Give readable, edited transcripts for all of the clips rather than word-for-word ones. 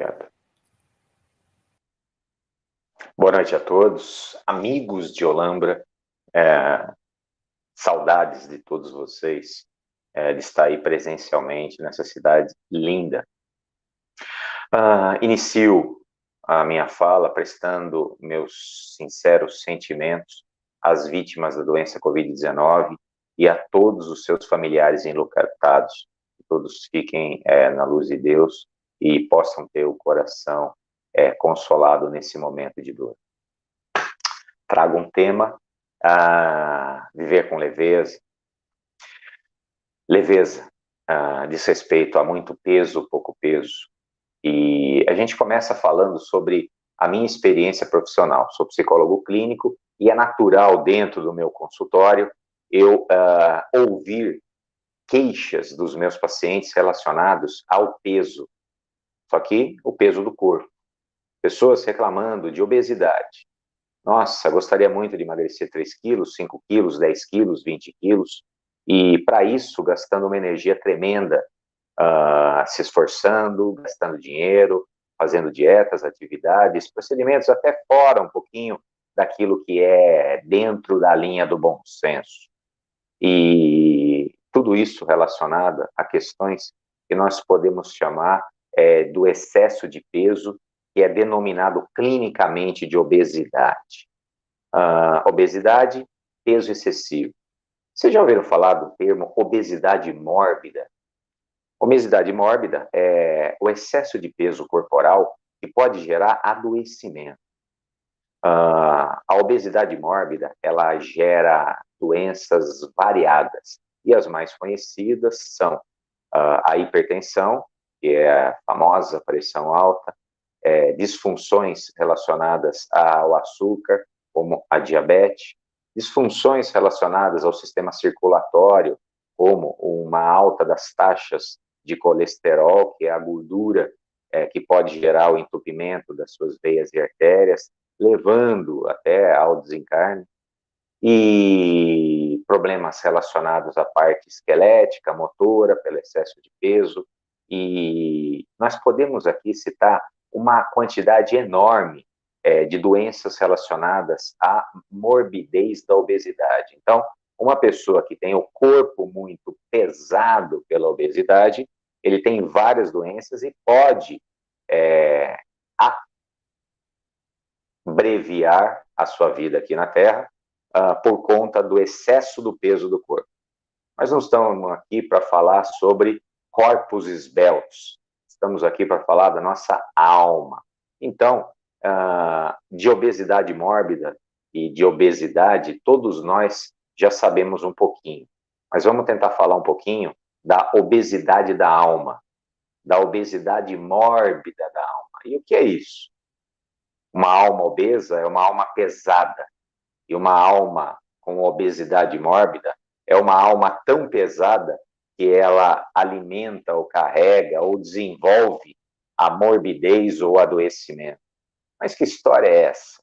Obrigado. Boa noite a todos, amigos de Olambra, saudades de todos vocês, de estar aí presencialmente nessa cidade linda. Inicio a minha fala prestando meus sinceros sentimentos às vítimas da doença Covid-19 e a todos os seus familiares enlutados. Que todos fiquem na luz de Deus e possam ter o coração consolado nesse momento de dor. Trago um tema, viver com leveza. Leveza diz respeito a muito peso, pouco peso. E a gente começa falando sobre a minha experiência profissional. Sou psicólogo clínico e é natural dentro do meu consultório eu ouvir queixas dos meus pacientes relacionados ao peso. Só que o peso do corpo. Pessoas reclamando de obesidade. Nossa, gostaria muito de emagrecer 3 quilos, 5 quilos, 10 quilos, 20 quilos. E para isso, gastando uma energia tremenda, se esforçando, gastando dinheiro, fazendo dietas, atividades, procedimentos até fora um pouquinho daquilo que é dentro da linha do bom senso. E tudo isso relacionado a questões que nós podemos chamar do excesso de peso, que é denominado clinicamente de obesidade. Obesidade, peso excessivo. Vocês já ouviram falar do termo obesidade mórbida? Obesidade mórbida é o excesso de peso corporal que pode gerar adoecimento. A obesidade mórbida, ela gera doenças variadas, e as mais conhecidas são a hipertensão, que é a famosa pressão alta, disfunções relacionadas ao açúcar, como a diabetes, disfunções relacionadas ao sistema circulatório, como uma alta das taxas de colesterol, que é a gordura que pode gerar o entupimento das suas veias e artérias, levando até ao desencarne, e problemas relacionados à parte esquelética, motora, pelo excesso de peso, e nós podemos aqui citar uma quantidade enorme de doenças relacionadas à morbidez da obesidade. Então, uma pessoa que tem o corpo muito pesado pela obesidade, ele tem várias doenças e pode abreviar a sua vida aqui na Terra por conta do excesso do peso do corpo. Mas não estamos aqui para falar sobre corpos esbeltos. Estamos aqui para falar da nossa alma. Então, de obesidade mórbida e de obesidade, todos nós já sabemos um pouquinho. Mas vamos tentar falar um pouquinho da obesidade da alma, da obesidade mórbida da alma. E o que é isso? Uma alma obesa é uma alma pesada. E uma alma com obesidade mórbida é uma alma tão pesada que ela alimenta ou carrega ou desenvolve a morbidez ou adoecimento. Mas que história é essa?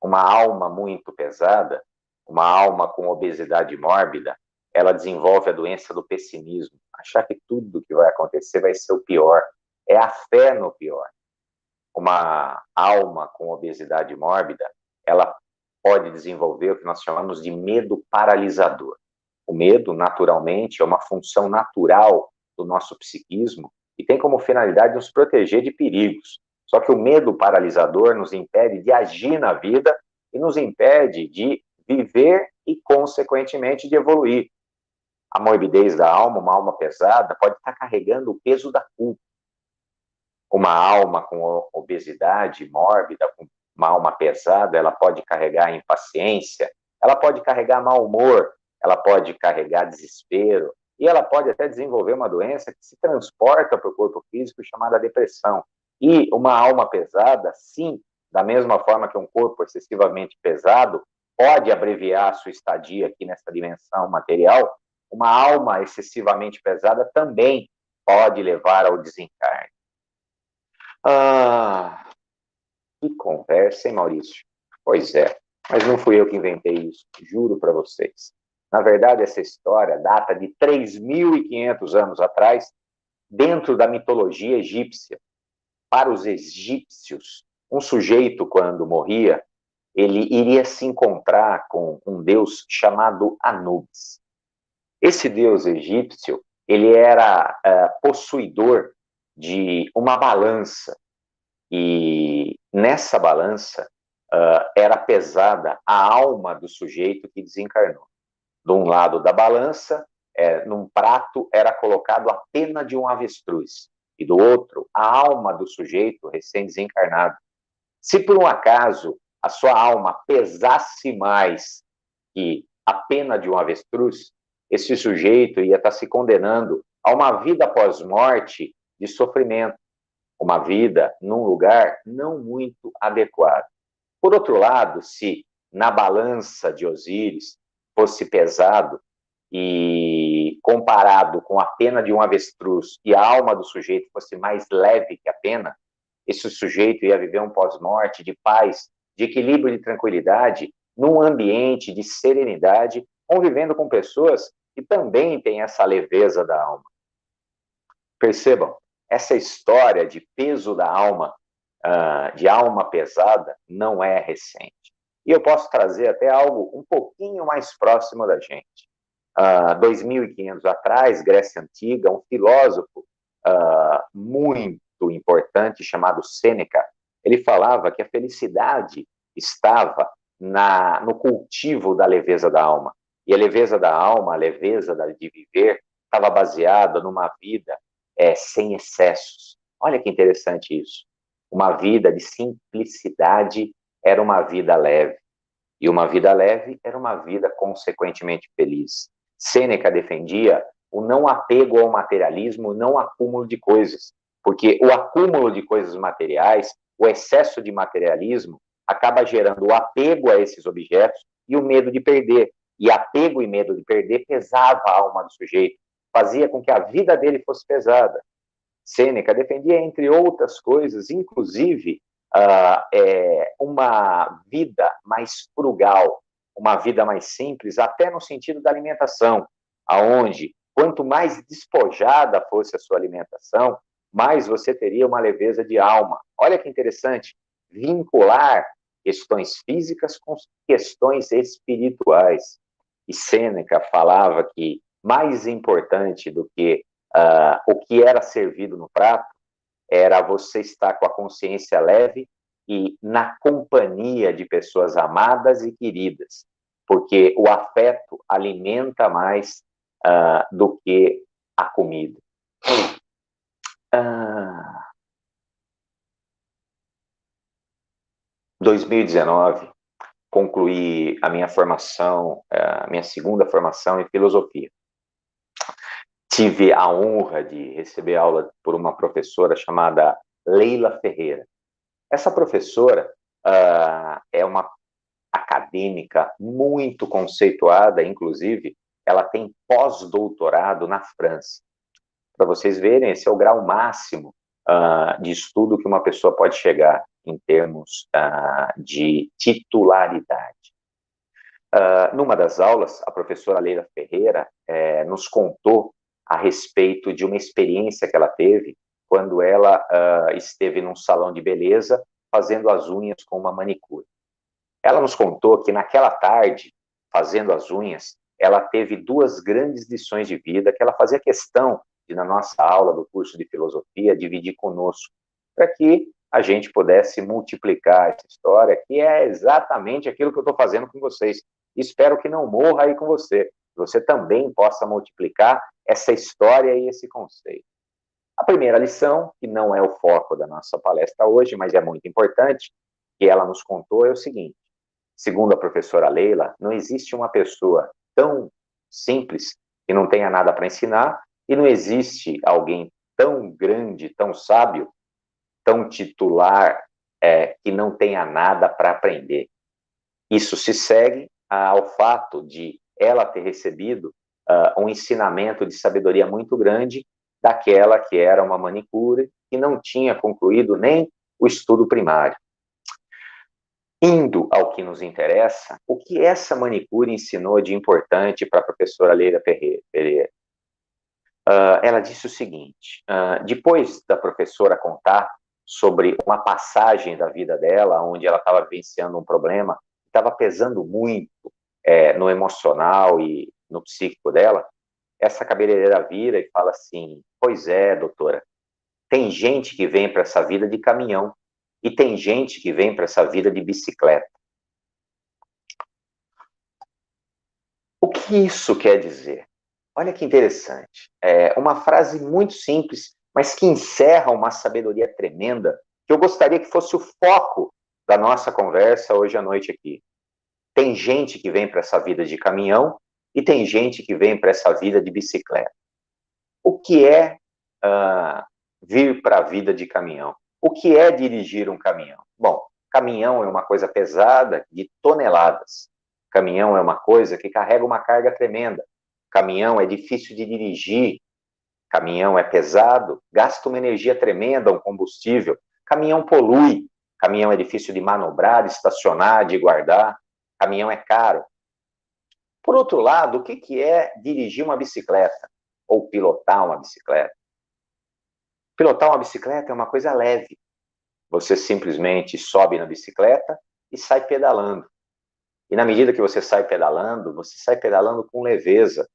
Uma alma muito pesada, uma alma com obesidade mórbida, ela desenvolve a doença do pessimismo. Achar que tudo que vai acontecer vai ser o pior. É a fé no pior. Uma alma com obesidade mórbida, ela pode desenvolver o que nós chamamos de medo paralisador. O medo, naturalmente, é uma função natural do nosso psiquismo e tem como finalidade nos proteger de perigos. Só que o medo paralisador nos impede de agir na vida e nos impede de viver e, consequentemente, de evoluir. A morbidez da alma, uma alma pesada, pode estar carregando o peso da culpa. Uma alma com obesidade mórbida, com uma alma pesada, ela pode carregar impaciência, ela pode carregar mau humor, ela pode carregar desespero, e ela pode até desenvolver uma doença que se transporta para o corpo físico chamada depressão. E uma alma pesada, sim, da mesma forma que um corpo excessivamente pesado, pode abreviar a sua estadia aqui nessa dimensão material, uma alma excessivamente pesada também pode levar ao desencarne. Que conversa, hein, Maurício? Pois é, mas não fui eu que inventei isso, juro para vocês. Na verdade, essa história data de 3.500 anos atrás, dentro da mitologia egípcia. para os egípcios, um sujeito, quando morria, ele iria se encontrar com um deus chamado Anubis. Esse deus egípcio, ele era possuidor de uma balança, e nessa balança era pesada a alma do sujeito que desencarnou. De um lado da balança, num prato, era colocado a pena de um avestruz, e do outro, a alma do sujeito recém-desencarnado. Se por um acaso a sua alma pesasse mais que a pena de um avestruz, esse sujeito ia estar se condenando a uma vida pós-morte de sofrimento, uma vida num lugar não muito adequado. Por outro lado, se na balança de Osíris fosse pesado e comparado com a pena de um avestruz e a alma do sujeito fosse mais leve que a pena, esse sujeito ia viver um pós-morte de paz, de equilíbrio e de tranquilidade, num ambiente de serenidade, convivendo com pessoas que também têm essa leveza da alma. Percebam, essa história de peso da alma, de alma pesada, não é recente. E eu posso trazer até algo um pouquinho mais próximo da gente. 2.500 atrás, Grécia Antiga, um filósofo muito importante chamado Sêneca, ele falava que a felicidade estava no cultivo da leveza da alma. E a leveza da alma, a leveza de viver, estava baseada numa vida sem excessos. Olha que interessante isso. Uma vida de simplicidade era uma vida leve. E uma vida leve era uma vida consequentemente feliz. Sêneca defendia o não apego ao materialismo, o não acúmulo de coisas. Porque o acúmulo de coisas materiais, o excesso de materialismo, acaba gerando o apego a esses objetos e o medo de perder. E apego e medo de perder pesava a alma do sujeito, fazia com que a vida dele fosse pesada. Sêneca defendia, entre outras coisas, inclusive, uma vida mais frugal, uma vida mais simples, até no sentido da alimentação, aonde quanto mais despojada fosse a sua alimentação, mais você teria uma leveza de alma. Olha que interessante, vincular questões físicas com questões espirituais. E Sêneca falava que mais importante do que o que era servido no prato era você estar com a consciência leve e na companhia de pessoas amadas e queridas, porque o afeto alimenta mais do que a comida. 2019, concluí a minha formação, a minha segunda formação em filosofia. Tive a honra de receber aula por uma professora chamada Leila Ferreira. Essa professora é uma acadêmica muito conceituada, inclusive, ela tem pós-doutorado na França. Para vocês verem, esse é o grau máximo de estudo que uma pessoa pode chegar em termos de titularidade. Numa das aulas, a professora Leila Ferreira nos contou a respeito de uma experiência que ela teve quando ela esteve num salão de beleza fazendo as unhas com uma manicure. Ela nos contou que naquela tarde, fazendo as unhas, ela teve duas grandes lições de vida que ela fazia questão de, na nossa aula do curso de filosofia, dividir conosco, para que a gente pudesse multiplicar essa história, que é exatamente aquilo que eu estou fazendo com vocês. Espero que não morra aí com você, que você também possa multiplicar essa história e esse conceito. A primeira lição, que não é o foco da nossa palestra hoje, mas é muito importante, que ela nos contou, é o seguinte: segundo a professora Leila, não existe uma pessoa tão simples que não tenha nada para ensinar, e não existe alguém tão grande, tão sábio, tão titular, que não tenha nada para aprender. Isso se segue ao fato de ela ter recebido um ensinamento de sabedoria muito grande daquela que era uma manicure que não tinha concluído nem o estudo primário. Indo ao que nos interessa, o que essa manicure ensinou de importante para a professora Leila Ferreira? Ela disse o seguinte: depois da professora contar sobre uma passagem da vida dela, onde ela estava vivenciando um problema, estava pesando muito no emocional e no psíquico dela. Essa cabeleireira vira e fala assim: pois é, doutora, tem gente que vem para essa vida de caminhão e tem gente que vem para essa vida de bicicleta. O que isso quer dizer? Olha que interessante. É uma frase muito simples, mas que encerra uma sabedoria tremenda, que eu gostaria que fosse o foco da nossa conversa hoje à noite aqui. Tem gente que vem para essa vida de caminhão e tem gente que vem para essa vida de bicicleta. O que é vir para a vida de caminhão? O que é dirigir um caminhão? Bom, caminhão é uma coisa pesada de toneladas. Caminhão é uma coisa que carrega uma carga tremenda. Caminhão é difícil de dirigir. Caminhão é pesado, gasta uma energia tremenda, um combustível. Caminhão polui. Caminhão é difícil de manobrar, de estacionar, de guardar. Caminhão é caro. Por outro lado, o que é dirigir uma bicicleta? Ou pilotar uma bicicleta? Pilotar uma bicicleta é uma coisa leve. Você simplesmente sobe na bicicleta e sai pedalando. E na medida que você sai pedalando com leveza,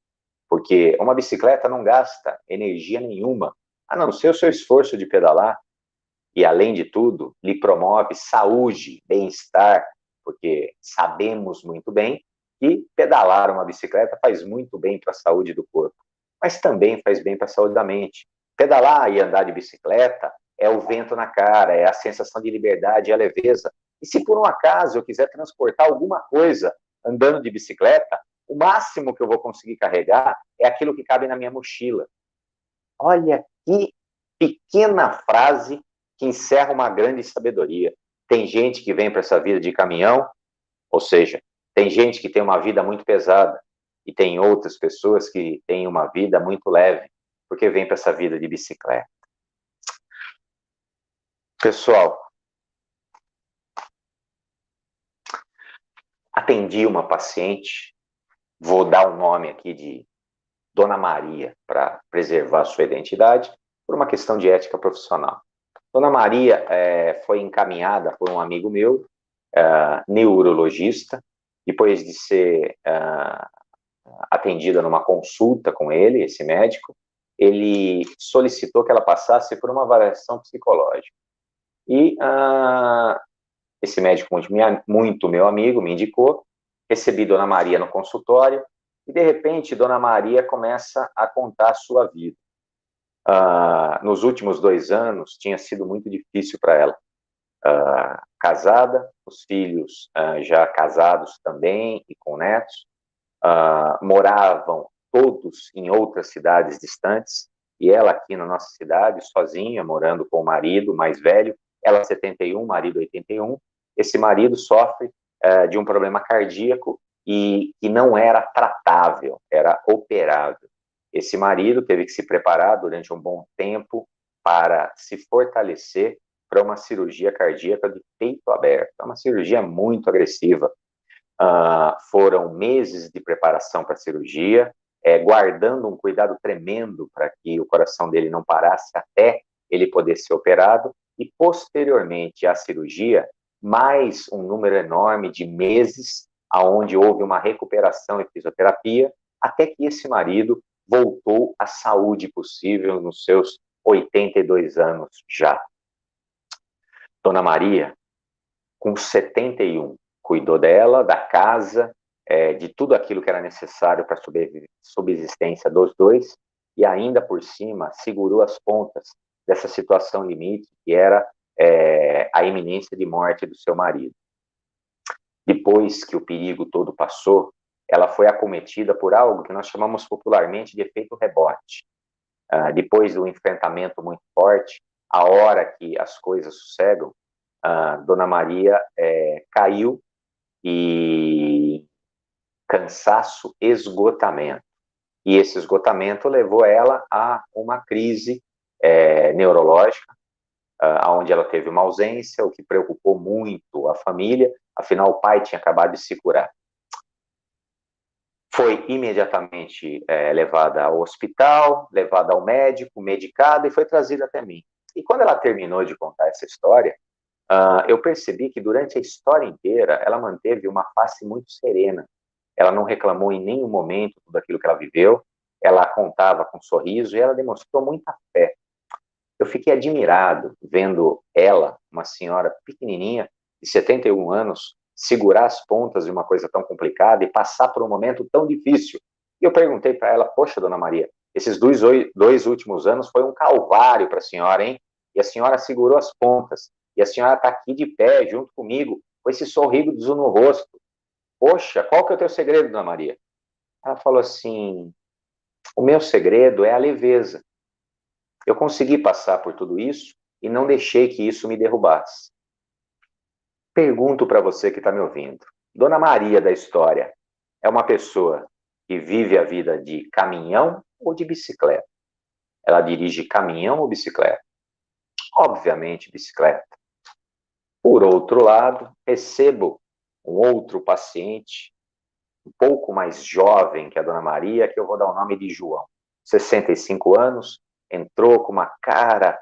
porque uma bicicleta não gasta energia nenhuma, a não ser o seu esforço de pedalar. E, além de tudo, lhe promove saúde, bem-estar, porque sabemos muito bem que pedalar uma bicicleta faz muito bem para a saúde do corpo, mas também faz bem para a saúde da mente. Pedalar e andar de bicicleta é o vento na cara, é a sensação de liberdade, é a leveza. E se por um acaso eu quiser transportar alguma coisa andando de bicicleta, o máximo que eu vou conseguir carregar é aquilo que cabe na minha mochila. Olha que pequena frase que encerra uma grande sabedoria. Tem gente que vem para essa vida de caminhão, ou seja, tem gente que tem uma vida muito pesada, e tem outras pessoas que têm uma vida muito leve, porque vem para essa vida de bicicleta. Pessoal, atendi uma paciente, vou dar o nome aqui de Dona Maria, para preservar sua identidade, por uma questão de ética profissional. Dona Maria foi encaminhada por um amigo meu, neurologista, depois de ser atendida numa consulta com ele, esse médico, ele solicitou que ela passasse por uma avaliação psicológica. E esse médico muito meu amigo me indicou, recebi Dona Maria no consultório, e de repente Dona Maria começa a contar a sua vida. Nos últimos 2 anos tinha sido muito difícil para ela. Casada, os filhos já casados também e com netos, moravam todos em outras cidades distantes, e ela aqui na nossa cidade, sozinha, morando com o marido mais velho, ela 71, marido 81, esse marido sofre de um problema cardíaco e que não era tratável, era operável. Esse marido teve que se preparar durante um bom tempo para se fortalecer para uma cirurgia cardíaca de peito aberto. É uma cirurgia muito agressiva. Foram meses de preparação para a cirurgia, guardando um cuidado tremendo para que o coração dele não parasse até ele poder ser operado, e posteriormente à cirurgia, mais um número enorme de meses, onde houve uma recuperação e fisioterapia, até que esse marido voltou à saúde possível nos seus 82 anos já. Dona Maria, com 71, cuidou dela, da casa, de tudo aquilo que era necessário para a subsistência dos dois, e ainda por cima segurou as pontas dessa situação limite, que era a iminência de morte do seu marido. Depois que o perigo todo passou, ela foi acometida por algo que nós chamamos popularmente de efeito rebote. Depois do enfrentamento muito forte, a hora que as coisas sossegam, Dona Maria caiu e cansaço, esgotamento. E esse esgotamento levou ela a uma crise neurológica, onde ela teve uma ausência, o que preocupou muito a família, afinal o pai tinha acabado de se curar. Foi imediatamente levada ao hospital, levada ao médico, medicada, e foi trazida até mim. E quando ela terminou de contar essa história, eu percebi que durante a história inteira ela manteve uma face muito serena. Ela não reclamou em nenhum momento tudo aquilo que ela viveu, ela contava com um sorriso e ela demonstrou muita fé. Eu fiquei admirado vendo ela, uma senhora pequenininha, de 71 anos, segurar as pontas de uma coisa tão complicada e passar por um momento tão difícil. E eu perguntei para ela, poxa, dona Maria, esses dois últimos anos foi um calvário para a senhora, hein? E a senhora segurou as pontas. E a senhora está aqui de pé, junto comigo, com esse sorriso no rosto. Poxa, qual que é o teu segredo, dona Maria? Ela falou assim, o meu segredo é a leveza. Eu consegui passar por tudo isso e não deixei que isso me derrubasse. Pergunto para você que está me ouvindo. Dona Maria da história é uma pessoa que vive a vida de caminhão ou de bicicleta? Ela dirige caminhão ou bicicleta? Obviamente bicicleta. Por outro lado, recebo um outro paciente, um pouco mais jovem que a Dona Maria, que eu vou dar o nome de João. 65 anos, entrou com uma cara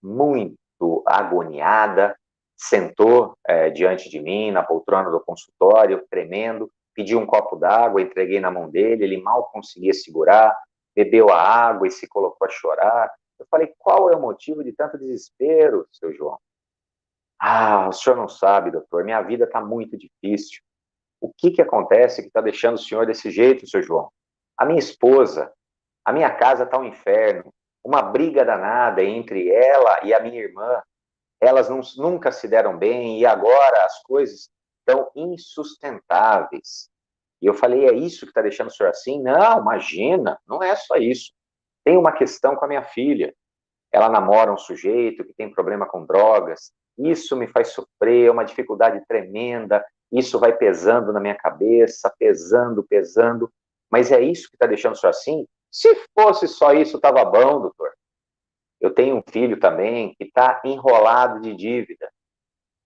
muito agoniada, sentou diante de mim, na poltrona do consultório, tremendo, pediu um copo d'água, entreguei na mão dele, ele mal conseguia segurar, bebeu a água e se colocou a chorar. Eu falei, qual é o motivo de tanto desespero, seu João? Ah, o senhor não sabe, doutor, minha vida está muito difícil. O que acontece que está deixando o senhor desse jeito, seu João? A minha esposa, a minha casa está um inferno, uma briga danada entre ela e a minha irmã. Elas nunca se deram bem e agora as coisas estão insustentáveis. E eu falei, é isso que está deixando o senhor assim? Não, imagina, não é só isso. Tem uma questão com a minha filha. Ela namora um sujeito que tem problema com drogas. Isso me faz sofrer, é uma dificuldade tremenda. Isso vai pesando na minha cabeça, pesando, pesando. Mas é isso que está deixando o senhor assim? Se fosse só isso, estava bom, doutor. Eu tenho um filho também que está enrolado de dívida.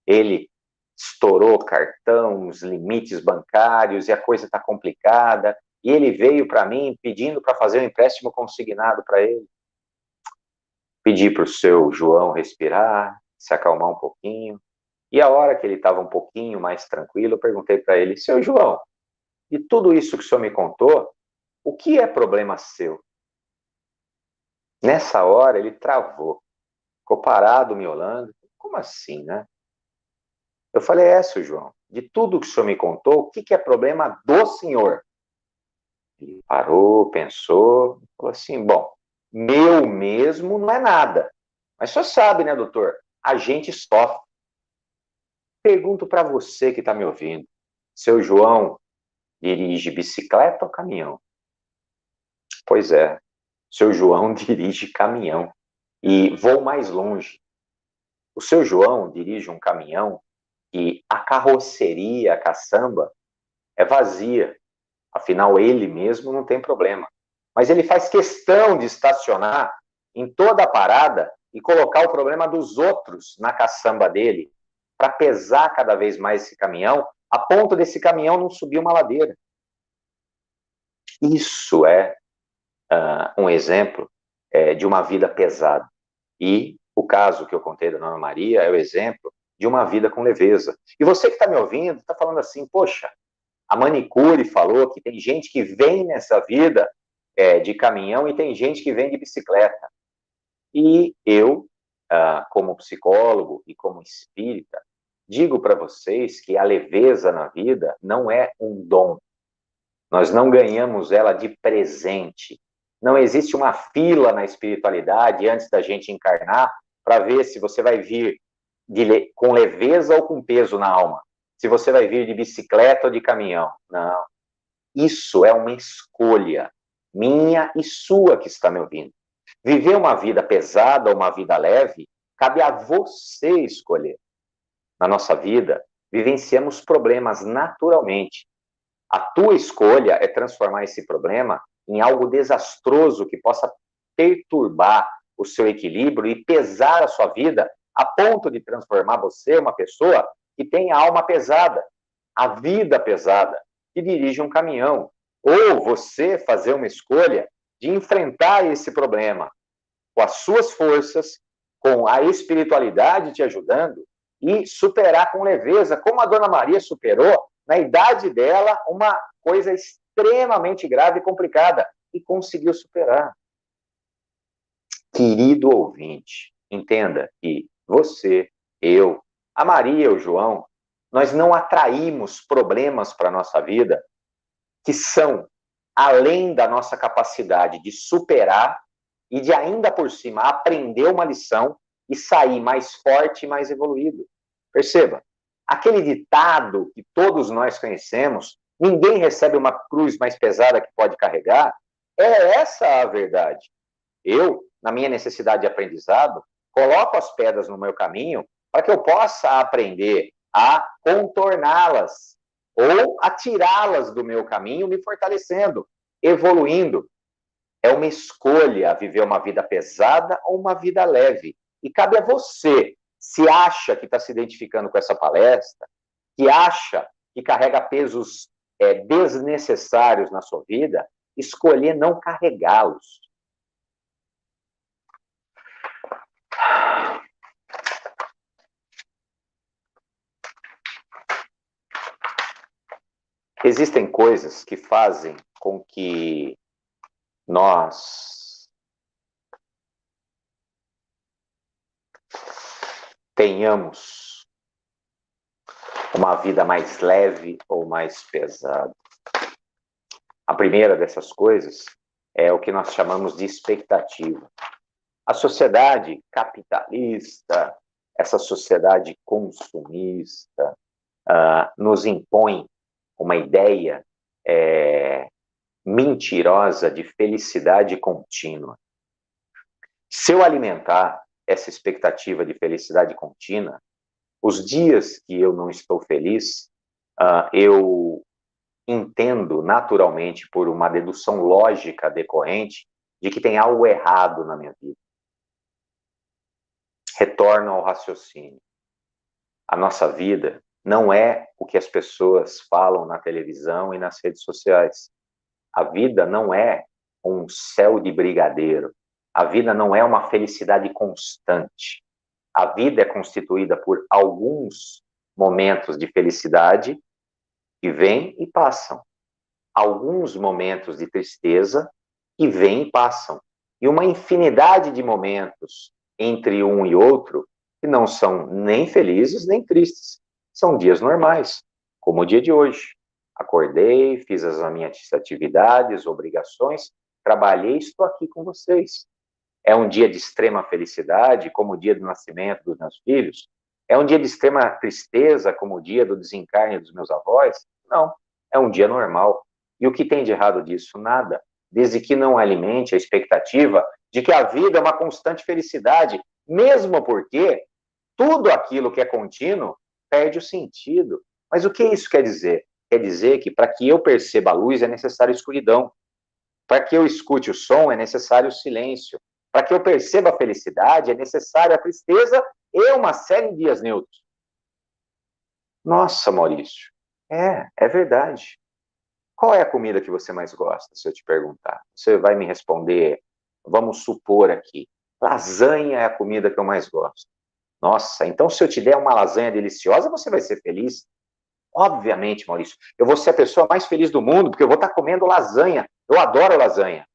Ele estourou cartão, os limites bancários e a coisa está complicada. E ele veio para mim pedindo para fazer um empréstimo consignado para ele. Pedi para o seu João respirar, se acalmar um pouquinho. E a hora que ele estava um pouquinho mais tranquilo, eu perguntei para ele, seu João, de tudo isso que o senhor me contou, o que é problema seu? Nessa hora ele travou, ficou parado me olhando. Como assim, né? Eu falei, seu João, de tudo que o senhor me contou, o que é problema do senhor? Ele parou, pensou, falou assim, bom, meu mesmo não é nada. Mas o senhor sabe, né, doutor? A gente sofre. Pergunto para você que está me ouvindo, seu João dirige bicicleta ou caminhão? Pois é, seu João dirige caminhão. E vou mais longe. O seu João dirige um caminhão e a carroceria, a caçamba, é vazia. Afinal, ele mesmo não tem problema. Mas ele faz questão de estacionar em toda a parada e colocar o problema dos outros na caçamba dele, para pesar cada vez mais esse caminhão, a ponto desse caminhão não subir uma ladeira. Isso é um exemplo de uma vida pesada. E o caso que eu contei da Dona Maria é o exemplo de uma vida com leveza. E você que está me ouvindo, está falando assim, poxa, a manicure falou que tem gente que vem nessa vida de caminhão e tem gente que vem de bicicleta. E eu, como psicólogo e como espírita, digo para vocês que a leveza na vida não é um dom. Nós não ganhamos ela de presente. Não existe uma fila na espiritualidade antes da gente encarnar para ver se você vai vir com leveza ou com peso na alma. Se você vai vir de bicicleta ou de caminhão. Não. Isso é uma escolha minha e sua que está me ouvindo. Viver uma vida pesada ou uma vida leve, cabe a você escolher. Na nossa vida, vivenciamos problemas naturalmente. A tua escolha é transformar esse problema em algo desastroso que possa perturbar o seu equilíbrio e pesar a sua vida a ponto de transformar você uma pessoa que tem a alma pesada, a vida pesada, que dirige um caminhão. Ou você fazer uma escolha de enfrentar esse problema com as suas forças, com a espiritualidade te ajudando, e superar com leveza, como a Dona Maria superou, na idade dela, uma coisa extremamente grave e complicada, e conseguiu superar. Querido ouvinte, entenda que você, eu, a Maria, o João, nós não atraímos problemas para a nossa vida que são além da nossa capacidade de superar e de ainda por cima aprender uma lição e sair mais forte e mais evoluído. Perceba, aquele ditado que todos nós conhecemos, ninguém recebe uma cruz mais pesada que pode carregar, é essa a verdade. Eu, na minha necessidade de aprendizado, coloco as pedras no meu caminho para que eu possa aprender a contorná-las ou a tirá-las do meu caminho, me fortalecendo, evoluindo. É uma escolha viver uma vida pesada ou uma vida leve. E cabe a você, se acha que está se identificando com essa palestra, que acha que carrega pesos desnecessários na sua vida, escolher não carregá-los. Existem coisas que fazem com que nós tenhamos uma vida mais leve ou mais pesada. A primeira dessas coisas é o que nós chamamos de expectativa. A sociedade capitalista, essa sociedade consumista, nos impõe uma ideia mentirosa de felicidade contínua. Se eu alimentar essa expectativa de felicidade contínua, os dias que eu não estou feliz, eu entendo naturalmente, por uma dedução lógica decorrente, de que tem algo errado na minha vida. Retorno ao raciocínio. A nossa vida não é o que as pessoas falam na televisão e nas redes sociais. A vida não é um céu de brigadeiro. A vida não é uma felicidade constante. A vida é constituída por alguns momentos de felicidade que vêm e passam. Alguns momentos de tristeza que vêm e passam. E uma infinidade de momentos entre um e outro que não são nem felizes nem tristes. São dias normais, como o dia de hoje. Acordei, fiz as minhas atividades, obrigações, trabalhei e estou aqui com vocês. É um dia de extrema felicidade, como o dia do nascimento dos meus filhos? É um dia de extrema tristeza, como o dia do desencarne dos meus avós? Não, é um dia normal. E o que tem de errado disso? Nada. Desde que não alimente a expectativa de que a vida é uma constante felicidade, mesmo porque tudo aquilo que é contínuo perde o sentido. Mas o que isso quer dizer? Quer dizer que para que eu perceba a luz é necessário escuridão. Para que eu escute o som é necessário o silêncio. Para que eu perceba a felicidade é necessária a tristeza e uma série de dias neutros. Nossa, Maurício, é verdade. Qual é a comida que você mais gosta, se eu te perguntar? Você vai me responder, vamos supor aqui, lasanha é a comida que eu mais gosto. Nossa, então se eu te der uma lasanha deliciosa, você vai ser feliz? Obviamente, Maurício, eu vou ser a pessoa mais feliz do mundo, porque eu vou estar comendo lasanha. Eu adoro lasanha.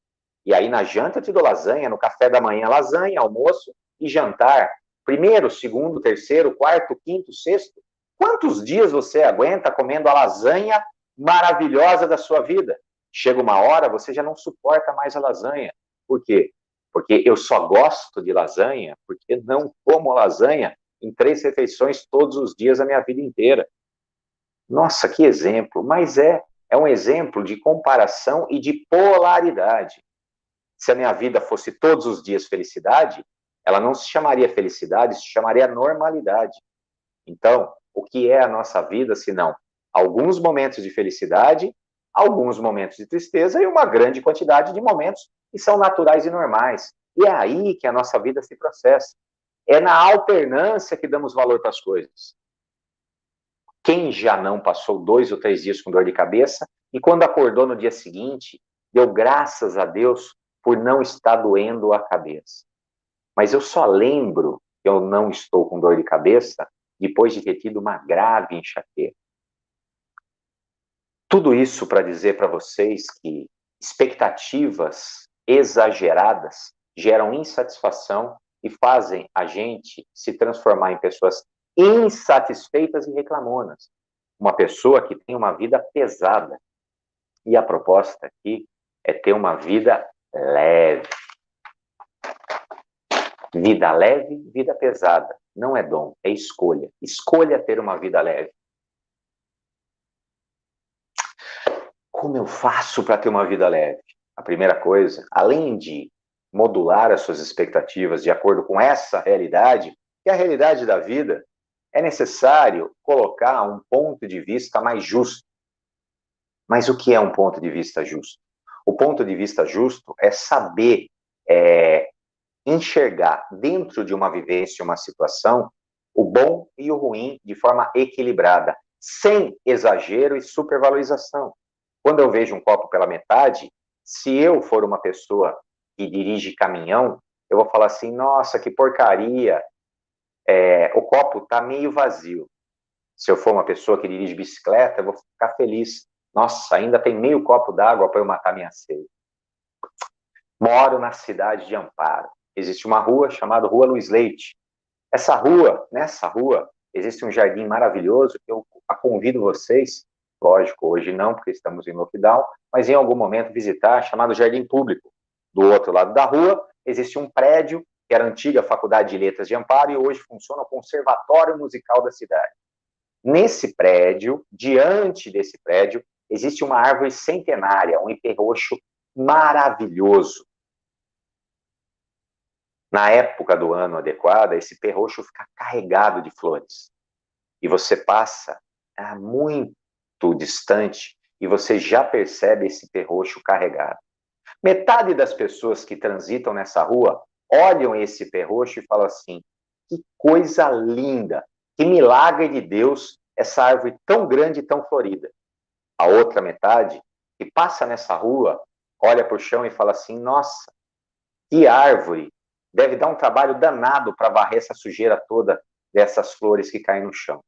E aí na janta eu te dou lasanha, no café da manhã lasanha, almoço e jantar. Primeiro, segundo, terceiro, quarto, quinto, sexto. Quantos dias você aguenta comendo a lasanha maravilhosa da sua vida? Chega uma hora, você já não suporta mais a lasanha. Por quê? Porque eu só gosto de lasanha porque não como lasanha em 3 refeições todos os dias a minha vida inteira. Nossa, que exemplo! Mas é um exemplo de comparação e de polaridade. Se a minha vida fosse todos os dias felicidade, ela não se chamaria felicidade, se chamaria normalidade. Então, o que é a nossa vida, se não alguns momentos de felicidade, alguns momentos de tristeza e uma grande quantidade de momentos que são naturais e normais. E é aí que a nossa vida se processa. É na alternância que damos valor para as coisas. Quem já não passou 2 ou 3 dias com dor de cabeça e quando acordou no dia seguinte, deu graças a Deus por não estar doendo a cabeça? mas eu só lembro que eu não estou com dor de cabeça depois de ter tido uma grave enxaqueca. Tudo isso para dizer para vocês que expectativas exageradas geram insatisfação e fazem a gente se transformar em pessoas insatisfeitas e reclamonas. Uma pessoa que tem uma vida pesada. E a proposta aqui é ter uma vida leve. Vida leve, vida pesada. Não é dom, é escolha. Escolha ter uma vida leve. Como eu faço para ter uma vida leve? A primeira coisa, além de modular as suas expectativas de acordo com essa realidade, que é a realidade da vida, é necessário colocar um ponto de vista mais justo. Mas o que é um ponto de vista justo? O ponto de vista justo é saber enxergar dentro de uma vivência, uma situação, o bom e o ruim de forma equilibrada, sem exagero e supervalorização. Quando eu vejo um copo pela metade, se eu for uma pessoa que dirige caminhão, eu vou falar assim, nossa, que porcaria, o copo está meio vazio. Se eu for uma pessoa que dirige bicicleta, eu vou ficar feliz. Nossa, ainda tem meio copo d'água para eu matar minha sede. Moro na cidade de Amparo. Existe uma rua chamada Rua Luiz Leite. Nessa rua, existe um jardim maravilhoso que eu convido vocês, lógico, hoje não, porque estamos em lockdown, mas em algum momento visitar, chamado Jardim Público. Do outro lado da rua, existe um prédio, que era a antiga Faculdade de Letras de Amparo, e hoje funciona o Conservatório Musical da cidade. Nesse prédio, diante desse prédio, existe uma árvore centenária, um ipê roxo maravilhoso. Na época do ano adequada, esse ipê roxo fica carregado de flores. E você passa muito distante e você já percebe esse ipê roxo carregado. Metade das pessoas que transitam nessa rua olham esse ipê roxo e falam assim, que coisa linda, que milagre de Deus essa árvore tão grande e tão florida. A outra metade, que passa nessa rua, olha para o chão e fala assim, nossa, que árvore, deve dar um trabalho danado para varrer essa sujeira toda dessas flores que caem no chão.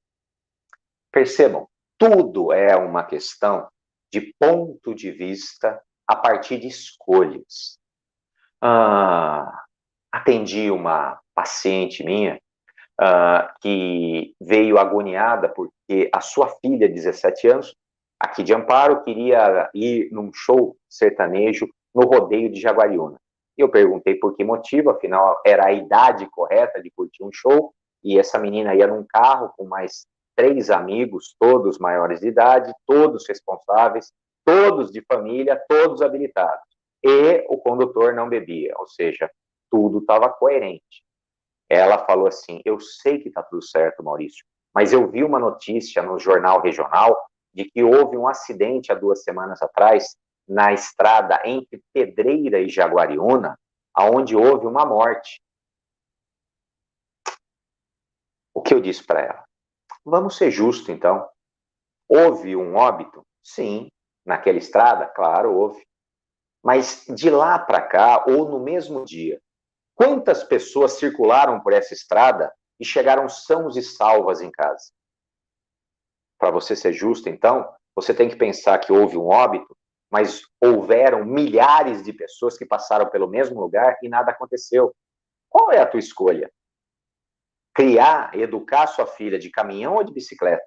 Percebam, tudo é uma questão de ponto de vista a partir de escolhas. Atendi uma paciente minha que veio agoniada porque a sua filha, de 17 anos, aqui de Amparo, queria ir num show sertanejo no rodeio de Jaguariúna. Eu perguntei por que motivo, afinal era a idade correta de curtir um show, e essa menina ia num carro com mais 3 amigos, todos maiores de idade, todos responsáveis, todos de família, todos habilitados. E o condutor não bebia, ou seja, tudo estava coerente. Ela falou assim, eu sei que está tudo certo, Maurício, mas eu vi uma notícia no jornal regional de que houve um acidente há 2 semanas atrás na estrada entre Pedreira e Jaguariúna, onde houve uma morte. O que eu disse para ela? Vamos ser justos, então. Houve um óbito? Sim. Naquela estrada? Claro, houve. Mas de lá para cá, ou no mesmo dia, quantas pessoas circularam por essa estrada e chegaram sãos e salvas em casa? Para você ser justo, então, você tem que pensar que houve um óbito, mas houveram milhares de pessoas que passaram pelo mesmo lugar e nada aconteceu. Qual é a tua escolha? Criar, educar sua filha de caminhão ou de bicicleta?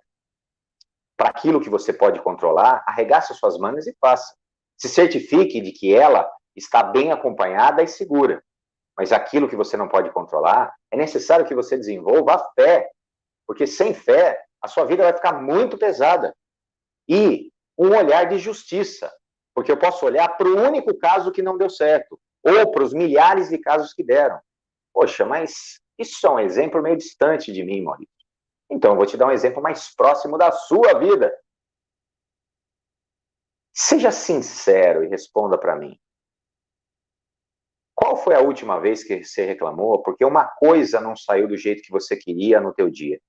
Para aquilo que você pode controlar, arregace as suas mangas e faça. Se certifique de que ela está bem acompanhada e segura. Mas aquilo que você não pode controlar, é necessário que você desenvolva a fé. Porque sem fé, a sua vida vai ficar muito pesada. E um olhar de justiça. Porque eu posso olhar para o único caso que não deu certo. Ou para os milhares de casos que deram. Poxa, mas isso é um exemplo meio distante de mim, Maurício. Então, eu vou te dar um exemplo mais próximo da sua vida. Seja sincero e responda para mim. Qual foi a última vez que você reclamou porque uma coisa não saiu do jeito que você queria no teu dia?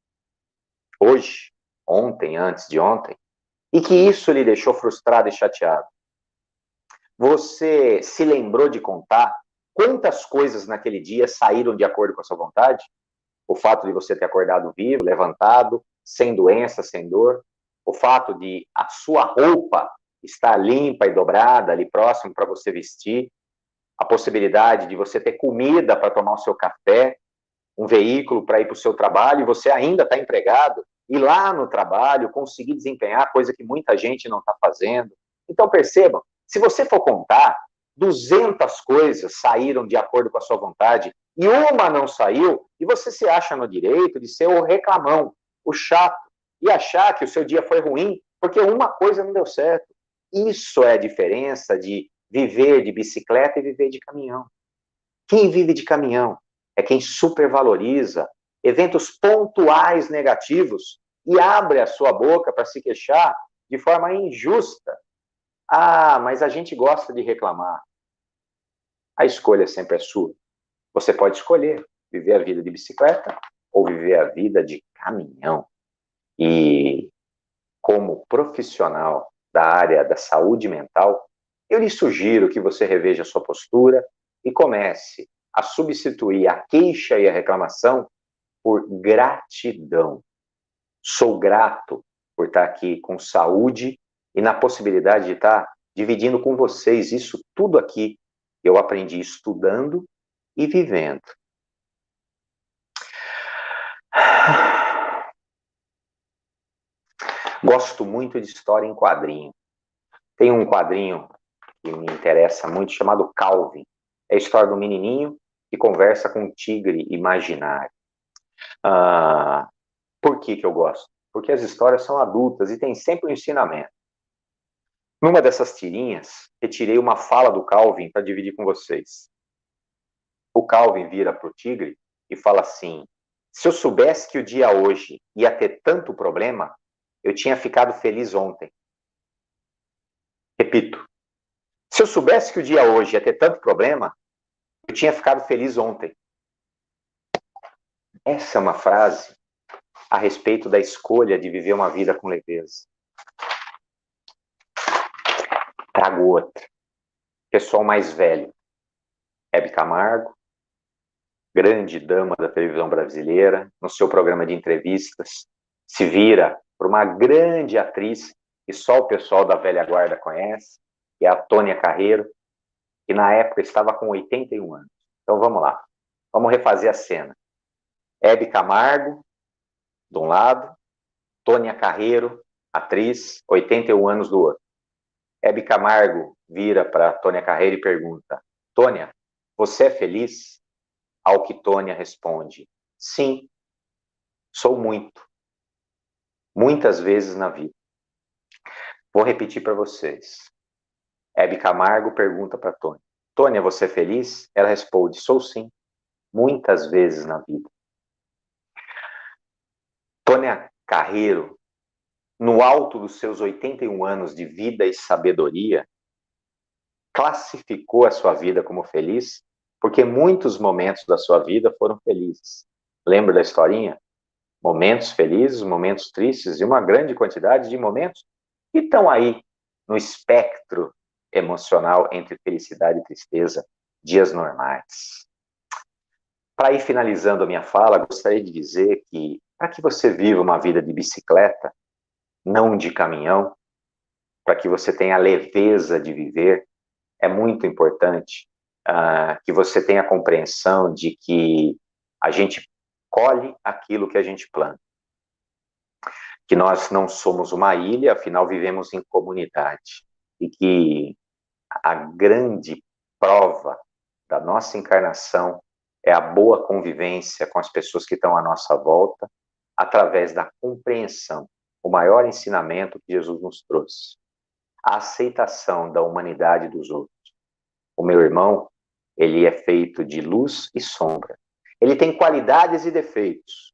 Hoje? Ontem? Antes de ontem? E que isso lhe deixou frustrado e chateado? Você se lembrou de contar Quantas coisas naquele dia saíram de acordo com a sua vontade? O fato de você ter acordado vivo, levantado, sem doença, sem dor. O fato de a sua roupa estar limpa e dobrada ali próximo para você vestir. A possibilidade de você ter comida para tomar o seu café, um veículo para ir para o seu trabalho, e você ainda está empregado, e lá no trabalho conseguir desempenhar coisa que muita gente não está fazendo. Então percebam, se você for contar, 200 coisas saíram de acordo com a sua vontade, e uma não saiu, e você se acha no direito de ser o reclamão, o chato, e achar que o seu dia foi ruim, porque uma coisa não deu certo. Isso é a diferença de viver de bicicleta e viver de caminhão. Quem vive de caminhão é quem supervaloriza eventos pontuais negativos e abre a sua boca para se queixar de forma injusta. Ah, mas a gente gosta de reclamar. A escolha sempre é sua. Você pode escolher viver a vida de bicicleta ou viver a vida de caminhão. E como profissional da área da saúde mental, eu lhe sugiro que você reveja sua postura e comece a substituir a queixa e a reclamação por gratidão. Sou grato por estar aqui com saúde e na possibilidade de estar dividindo com vocês isso tudo aqui que eu aprendi estudando e vivendo. Gosto muito de história em quadrinho. Tem um quadrinho que me interessa muito chamado Calvin. É a história do menininho que conversa com um tigre imaginário. Por que eu gosto? Porque as histórias são adultas e tem sempre um ensinamento. Numa dessas tirinhas, retirei uma fala do Calvin para dividir com vocês. O Calvin vira para o tigre e fala assim: se eu soubesse que o dia hoje ia ter tanto problema, eu tinha ficado feliz ontem. Repito, se eu soubesse que o dia hoje ia ter tanto problema, eu tinha ficado feliz ontem. Essa é uma frase a respeito da escolha de viver uma vida com leveza. Trago outra. Pessoal mais velho. Hebe Camargo, grande dama da televisão brasileira, no seu programa de entrevistas, se vira por uma grande atriz que só o pessoal da velha guarda conhece, que é a Tônia Carreiro, que na época estava com 81 anos. Então vamos lá, vamos refazer a cena. Hebe Camargo, de um lado, Tônia Carreiro, atriz, 81 anos do outro. Hebe Camargo vira para Tônia Carreiro e pergunta: Tônia, você é feliz? Ao que Tônia responde: sim, sou muito. Muitas vezes na vida. Vou repetir para vocês. Hebe Camargo pergunta para Tônia: Tônia, você é feliz? Ela responde: sou sim, muitas vezes na vida. Tônia Carreiro, no alto dos seus 81 anos de vida e sabedoria, classificou a sua vida como feliz, porque muitos momentos da sua vida foram felizes. Lembra da historinha? Momentos felizes, momentos tristes e uma grande quantidade de momentos que estão aí no espectro emocional entre felicidade e tristeza, dias normais. Para ir finalizando a minha fala, gostaria de dizer que para que você viva uma vida de bicicleta, não de caminhão, para que você tenha a leveza de viver, é muito importante que você tenha a compreensão de que a gente colhe aquilo que a gente planta. Que nós não somos uma ilha, afinal vivemos em comunidade. E que a grande prova da nossa encarnação é a boa convivência com as pessoas que estão à nossa volta, através da compreensão, o maior ensinamento que Jesus nos trouxe. A aceitação da humanidade dos outros. O meu irmão, ele é feito de luz e sombra. Ele tem qualidades e defeitos.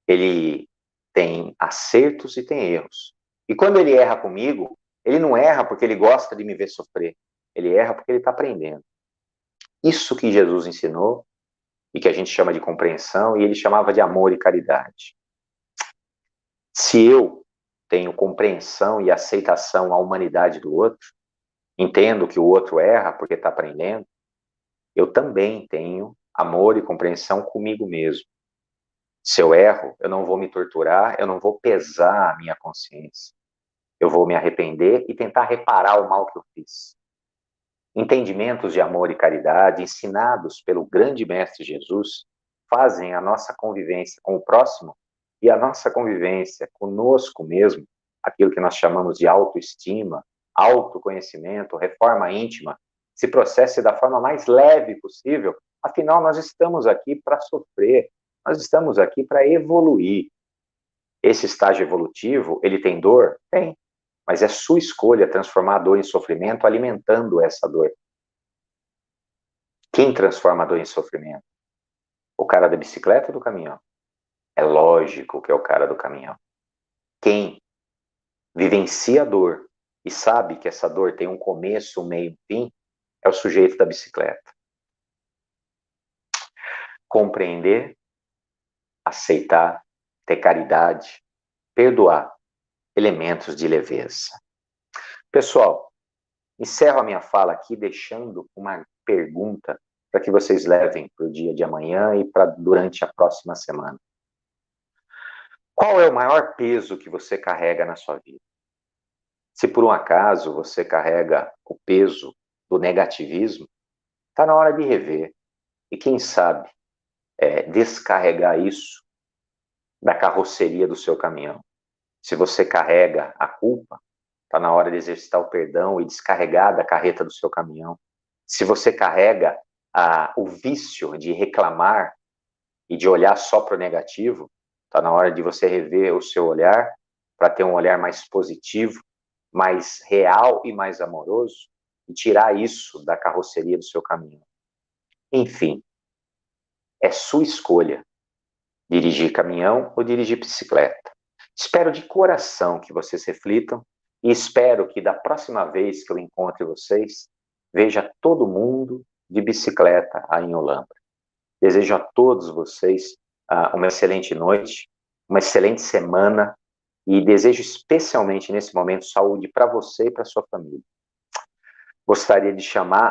Ele tem acertos e tem erros. E quando ele erra comigo, ele não erra porque ele gosta de me ver sofrer. Ele erra porque ele está aprendendo. Isso que Jesus ensinou, e que a gente chama de compreensão, e ele chamava de amor e caridade. Se eu tenho compreensão e aceitação à humanidade do outro, entendo que o outro erra porque está aprendendo, eu também tenho amor e compreensão comigo mesmo. Se eu erro, eu não vou me torturar, eu não vou pesar a minha consciência. Eu vou me arrepender e tentar reparar o mal que eu fiz. Entendimentos de amor e caridade, ensinados pelo grande Mestre Jesus, fazem a nossa convivência com o próximo e a nossa convivência conosco mesmo, aquilo que nós chamamos de autoestima, autoconhecimento, reforma íntima, se processe da forma mais leve possível. Afinal, nós estamos aqui para sofrer, nós estamos aqui para evoluir. Esse estágio evolutivo, ele tem dor? Tem. Mas é sua escolha transformar a dor em sofrimento, alimentando essa dor. Quem transforma a dor em sofrimento? O cara da bicicleta ou do caminhão? É lógico que é o cara do caminhão. Quem vivencia a dor e sabe que essa dor tem um começo, um meio e um fim, é o sujeito da bicicleta. Compreender, aceitar, ter caridade, perdoar, elementos de leveza. Pessoal, encerro a minha fala aqui deixando uma pergunta para que vocês levem para o dia de amanhã e para durante a próxima semana. Qual é o maior peso que você carrega na sua vida? Se por um acaso você carrega o peso do negativismo, está na hora de rever. E quem sabe descarregar isso da carroceria do seu caminhão. Se você carrega a culpa, está na hora de exercitar o perdão e descarregar da carreta do seu caminhão. Se você carrega o vício de reclamar e de olhar só para o negativo, está na hora de você rever o seu olhar para ter um olhar mais positivo, mais real e mais amoroso e tirar isso da carroceria do seu caminhão. Enfim, é sua escolha dirigir caminhão ou dirigir bicicleta. Espero de coração que vocês reflitam e espero que da próxima vez que eu encontre vocês, veja todo mundo de bicicleta aí em Olambra. Desejo a todos vocês uma excelente noite, uma excelente semana e desejo especialmente nesse momento saúde para você e para sua família. Gostaria de chamar